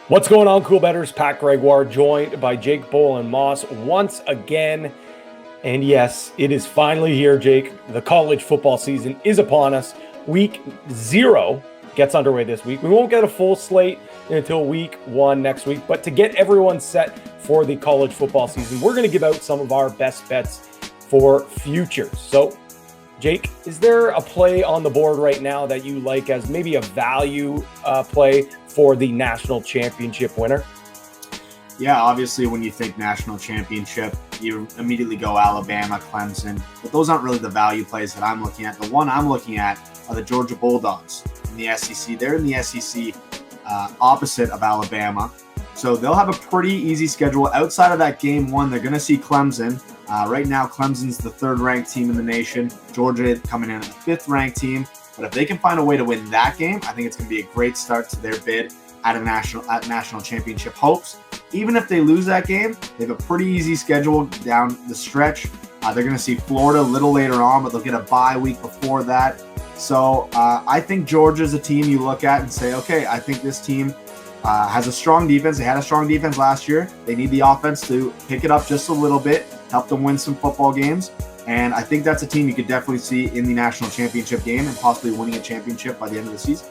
What's going on, Cool Betters? Pat Gregoire, joined by Jake Bolin Moss once again. And yes, it is finally here, Jake. The college football season is upon us. Week 0 gets underway this week. We won't get a full slate until week 1 next week. But to get everyone set for the college football season, we're going to give out some of our best bets for futures. So, Jake, is there a play on the board right now that you like as maybe a value play for the national championship winner? Yeah, obviously when you think national championship, you immediately go Alabama, Clemson, but those aren't really the value plays that I'm looking at. The one I'm looking at are the Georgia Bulldogs in the SEC. They're in the SEC opposite of Alabama, so they'll have a pretty easy schedule. Outside of that game one, they're going to see Clemson. Right now, Clemson's the 3rd-ranked team in the nation. Georgia coming in at the 5th-ranked team. But if they can find a way to win that game, I think it's going to be a great start to their bid at national championship hopes. Even if they lose that game, they have a pretty easy schedule down the stretch. They're going to see Florida a little later on, but they'll get a bye week before that. So I think Georgia's a team you look at and say, okay, I think this team has a strong defense. They had a strong defense last year. They need the offense to pick it up just a little bit, help them win some football games. And I think that's a team you could definitely see in the national championship game and possibly winning a championship by the end of the season.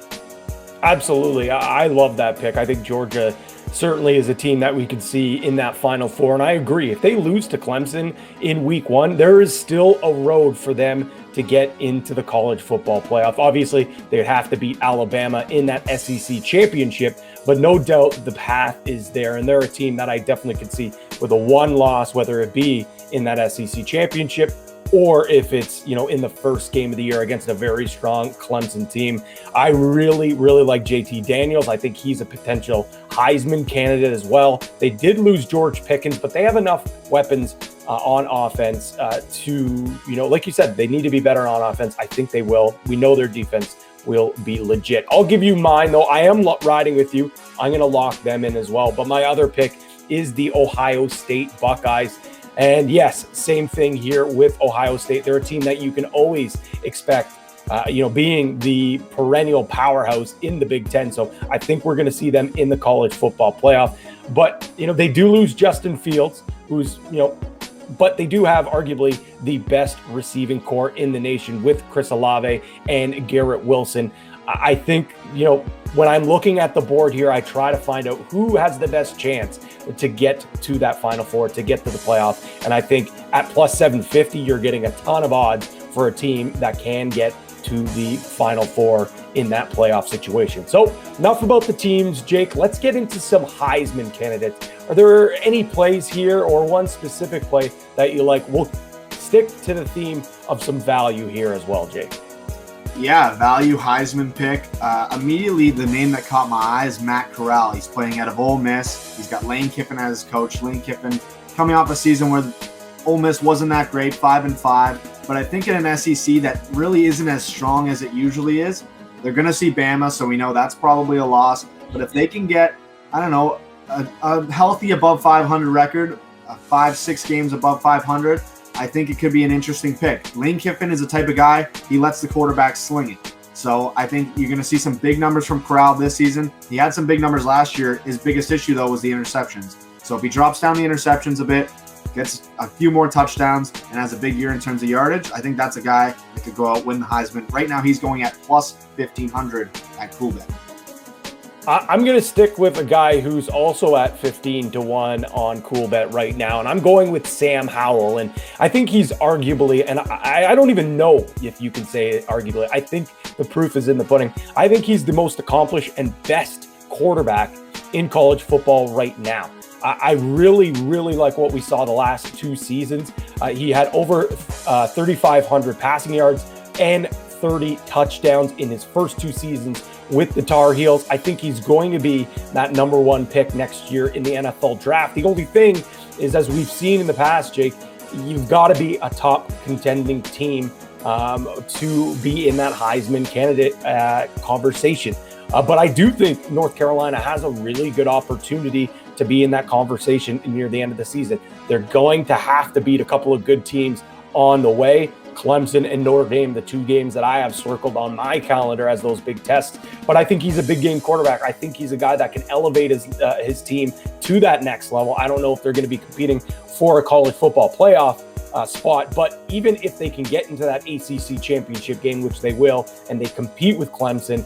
Absolutely. I love that pick. I think Georgia certainly is a team that we could see in that Final Four. And I agree. If they lose to Clemson in week 1, there is still a road for them to get into the college football playoff. Obviously, they would have to beat Alabama in that SEC championship, but no doubt the path is there. And they're a team that I definitely could see with a 1 loss, whether it be in that SEC championship or if it's, in the first game of the year against a very strong Clemson team. I really, really like JT Daniels. I think he's a potential Heisman candidate as well. They did lose George Pickens, but they have enough weapons on offense to, like you said, they need to be better on offense. I think they will. We know their defense will be legit. I'll give you mine, though. I am riding with you. I'm going to lock them in as well. But my other pick is the Ohio State Buckeyes. And yes, same thing here with Ohio State. They're a team that you can always expect, being the perennial powerhouse in the Big Ten. So I think we're going to see them in the college football playoff. But, they do lose Justin Fields, who's, but they do have arguably the best receiving core in the nation with Chris Olave and Garrett Wilson. I think, when I'm looking at the board here, I try to find out who has the best chance to get to that Final Four, to get to the playoff. And I think at plus 750, you're getting a ton of odds for a team that can get to the Final Four in that playoff situation. So enough about the teams, Jake. Let's get into some Heisman candidates. Are there any plays here or one specific play that you like? We'll stick to the theme of some value here as well, Jake. Yeah, value Heisman pick. Immediately, the name that caught my eye is Matt Corral. He's playing out of Ole Miss. He's got Lane Kiffin as his coach. Lane Kiffin coming off a season where Ole Miss wasn't that great, 5-5. But I think in an SEC that really isn't as strong as it usually is, they're going to see Bama, so we know that's probably a loss. But if they can get, a healthy above 500 record, 5-6 games above 500, I think it could be an interesting pick. Lane Kiffin is the type of guy, he lets the quarterback sling it. So I think you're going to see some big numbers from Corral this season. He had some big numbers last year. His biggest issue, though, was the interceptions. So if he drops down the interceptions a bit, gets a few more touchdowns, and has a big year in terms of yardage, I think that's a guy that could go out, win the Heisman. Right now, he's going at plus 1,500 at Coolbet. I'm going to stick with a guy who's also at 15-1 on Coolbet right now, and I'm going with Sam Howell. And I think he's arguably, and I don't even know if you can say it arguably, I think the proof is in the pudding. I think he's the most accomplished and best quarterback in college football right now. I really, really like what we saw the last 2 seasons. He had over 3,500 passing yards and 30 touchdowns in his first 2 seasons with the Tar Heels. I think he's going to be that number 1 pick next year in the NFL draft. The only thing is, as we've seen in the past, Jake, you've got to be a top contending team to be in that Heisman candidate conversation. But I do think North Carolina has a really good opportunity to be in that conversation near the end of the season. They're going to have to beat a couple of good teams on the way. Clemson and Notre Dame, the two games that I have circled on my calendar as those big tests. But I think he's a big game quarterback. I think he's a guy that can elevate his team to that next level. I don't know if they're going to be competing for a college football playoff spot, but even if they can get into that ACC championship game, which they will, and they compete with Clemson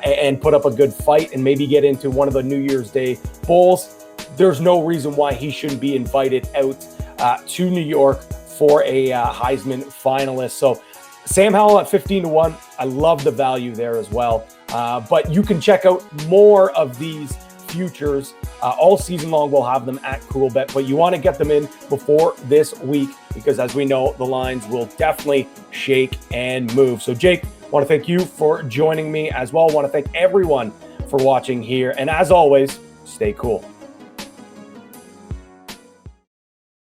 and put up a good fight and maybe get into one of the New Year's Day bowls, there's no reason why he shouldn't be invited out to New York for a Heisman finalist. So Sam Howell at 15-1. I love the value there as well. But you can check out more of these futures all season long. We'll have them at Coolbet, but you want to get them in before this week because, as we know, the lines will definitely shake and move. So Jake, I want to thank you for joining me as well. I want to thank everyone for watching here. And as always, stay cool.